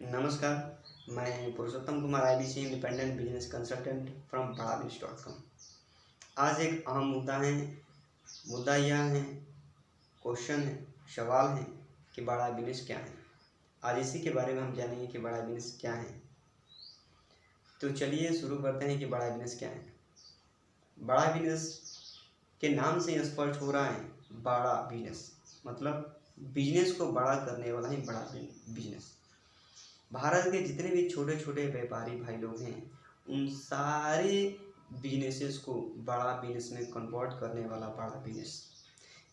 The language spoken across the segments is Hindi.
नमस्कार, मैं Purushottam Kumar IBC independent business consultant from बड़ाबिज.com। आज एक अहम मुद्दा है। मुद्दा यह है, क्वेश्चन है, सवाल है कि बड़ा बिजनेस क्या है। आज इसी के बारे में हम जानेंगे कि बड़ा बिजनेस क्या है। तो चलिए शुरू करते हैं कि बड़ा बिजनेस क्या है। बड़ा बिजनेस के नाम से स्पष्ट हो रहा है, बड़ा बिजनेस मतलब बिजनेस को बड़ा करने वाला ही बड़ा बिजनेस। भारत के जितने भी छोटे छोटे व्यापारी भाई लोग हैं, उन सारे बिजनेसेस को बड़ा बिजनेस में कन्वर्ट करने वाला बड़ा बिजनेस।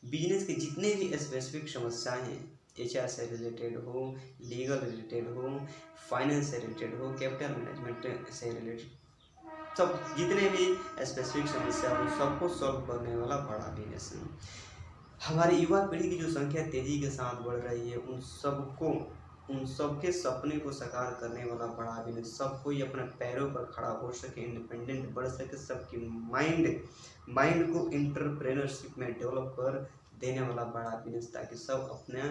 बिजनेस के जितने भी स्पेसिफिक समस्याएं हैं, एचआर से रिलेटेड हो, लीगल रिलेटेड हो, फाइनेंस से रिलेटेड हो, कैपिटल मैनेजमेंट से रिलेटेड, सब जितने भी स्पेसिफिक समस्या उन सबको सॉल्व करने वाला बड़ा बिजनेस है। हमारी युवा पीढ़ी की जो संख्या तेजी के साथ बढ़ रही है, उन सबके सपने को साकार करने वाला बड़ा बिजनेस, सब कोई अपने पैरों पर खड़ा हो सके, इंडिपेंडेंट बढ़ सके, सबकी माइंड को इंटरप्रेन्योरशिप में डेवलप कर देने वाला बड़ा बिजनेस, ताकि सब अपना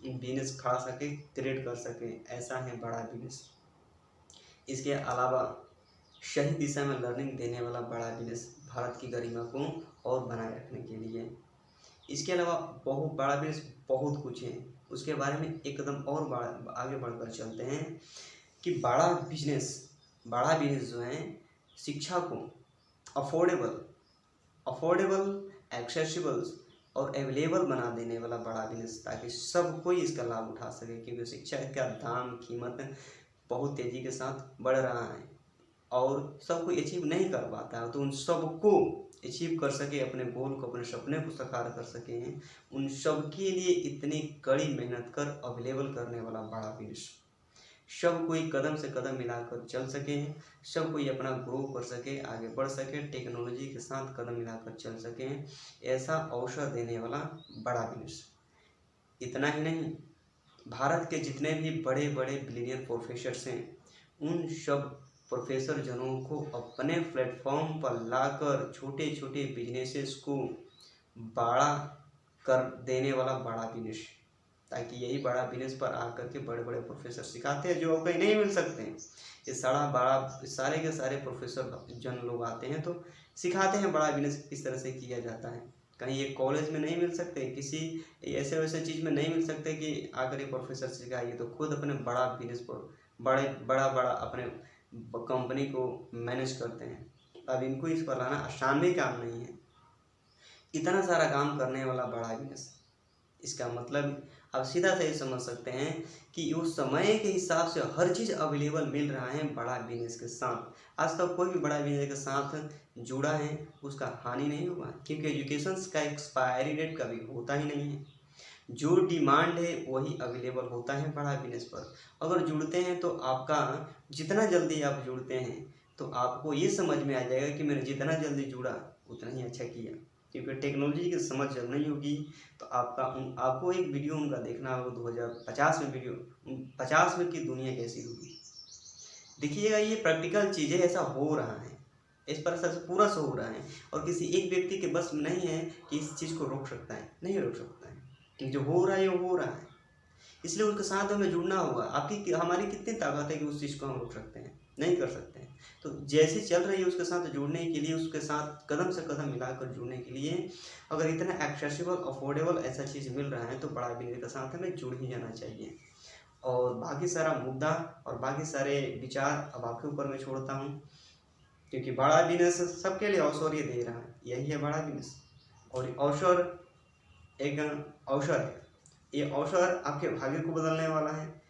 बिजनेस खड़ा सके, क्रिएट कर सके। ऐसा है बड़ा बिजनेस। इसके अलावा सही दिशा में लर्निंग देने वाला बड़ा बिजनेस, भारत की गरिमा को और बनाए रखने के लिए। इसके अलावा बहुत बड़ा बिजनेस बहुत कुछ है, उसके बारे में एक कदम और आगे बढ़कर चलते हैं कि बड़ा बिजनेस जो है, शिक्षा को अफोर्डेबल, एक्सेसिबल और अवेलेबल बना देने वाला बड़ा बिजनेस, ताकि सब कोई इसका लाभ उठा सके। क्योंकि शिक्षा का दाम कीमत बहुत तेज़ी के साथ बढ़ रहा है और सब कोई अचीव नहीं कर पाता है, तो उन सबको अचीव कर सके, अपने गोल को, अपने सपने को साकार कर सके, उन सब के लिए इतनी कड़ी मेहनत कर अवेलेबल करने वाला बड़ा बिजनेस। सब कोई कदम से कदम मिलाकर चल सके, सब कोई अपना ग्रो कर सके, आगे बढ़ सके, टेक्नोलॉजी के साथ कदम मिलाकर चल सके, ऐसा अवसर देने वाला बड़ा बिजनेस। इतना ही नहीं, भारत के जितने भी बड़े बड़े बिलियनियर प्रोफेसर्स हैं, उन सब प्रोफेसर जनों को अपने प्लेटफॉर्म पर लाकर छोटे छोटे बिजनेसेस को बड़ा कर देने वाला बड़ा बिजनेस, ताकि यही बड़ा बिजनेस पर आकर के बड़े बड़े प्रोफेसर सिखाते हैं, जो कहीं नहीं मिल सकते हैं। ये सारे के सारे प्रोफेसर जन लोग आते हैं तो सिखाते हैं बड़ा बिजनेस किस तरह से किया जाता है। कहीं ये कॉलेज में नहीं मिल सकते, किसी ऐसे वैसे चीज़ में नहीं मिल सकते कि आकर ये प्रोफेसर सिखाइए, तो खुद अपने बड़ा बिजनेस पर बड़ा अपने कंपनी को मैनेज करते हैं। अब इनको इस पर लाना आसान भी काम नहीं है, इतना सारा काम करने वाला बड़ा बिजनेस। इसका मतलब आप सीधा से ही समझ सकते हैं कि उस समय के हिसाब से हर चीज़ अवेलेबल मिल रहा है बड़ा बिजनेस के साथ। आज तक कोई भी बड़ा बिजनेस के साथ जुड़ा है, उसका हानि नहीं हुआ, क्योंकि एजुकेशन का एक्सपायरी डेट कभी होता ही नहीं है। जो डिमांड है वही अवेलेबल होता है बड़ा बिजनेस पर। अगर जुड़ते हैं तो आपका, जितना जल्दी आप जुड़ते हैं तो आपको ये समझ में आ जाएगा कि मैंने जितना जल्दी जुड़ा उतना ही अच्छा किया। क्योंकि टेक्नोलॉजी की समझ जब नहीं होगी तो आपको एक वीडियो उनका देखना होगा 2050 में, वीडियो 50 में की दुनिया कैसी होगी। देखिएगा, ये प्रैक्टिकल चीज़ें, ऐसा हो रहा है, इस पर असर पूरा से हो रहा है, और किसी एक व्यक्ति के बस में नहीं है कि इस चीज़ को रोक सकता है, नहीं रोक सकता है। जो हो रहा है वो हो रहा है, इसलिए उसके साथ हमें जुड़ना होगा। हमारी कितनी ताकत है कि उस चीज़ को हम रोक सकते हैं? नहीं कर सकते हैं। तो जैसी चल रही है उसके साथ जुड़ने के लिए, उसके साथ कदम से कदम मिलाकर जुड़ने के लिए, अगर इतना एक्सेसिबल, अफोर्डेबल ऐसा चीज़ मिल रहा है तो बड़ा बिजनेस के साथ हमें जुड़ ही जाना चाहिए। और बाकी सारा मुद्दा और बाकी सारे विचार अब आपके ऊपर मैं छोड़ता हूँ, क्योंकि बड़ा बिजनेस सबके लिए अवसर ये दे रहा है, यही है बड़ा बिजनेस। और अवसर एक अवसर है, ये अवसर आपके भाग्य को बदलने वाला है,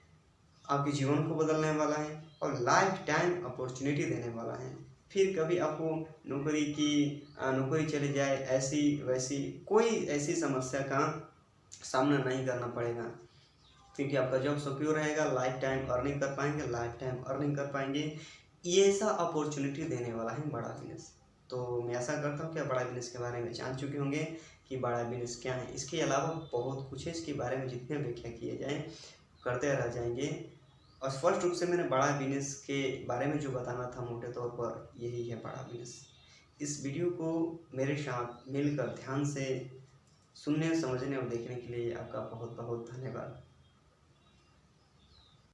आपके जीवन को बदलने वाला है और लाइफ टाइम अपॉर्चुनिटी देने वाला है। फिर कभी आपको नौकरी चली जाए, ऐसी वैसी कोई ऐसी समस्या का सामना नहीं करना पड़ेगा, क्योंकि आपका जॉब सिक्योर रहेगा, लाइफ टाइम अर्निंग कर पाएंगे। ये ऐसा अपॉर्चुनिटी देने वाला है बड़ा बिजनेस। तो मैं ऐसा करता हूँ कि आप बड़ा बिजनेस के बारे में जान चुके होंगे कि बड़ा बिजनेस क्या है। इसके अलावा बहुत कुछ है, इसके बारे में जितने व्याख्या किए जाएँ करते रह जाएंगे। और स्पष्ट रूप से मैंने बड़ा बिजनेस के बारे में जो बताना था मोटे तौर पर यही है बड़ा बिजनेस। इस वीडियो को मेरे साथ मिलकर ध्यान से सुनने, समझने और देखने के लिए आपका बहुत बहुत धन्यवाद।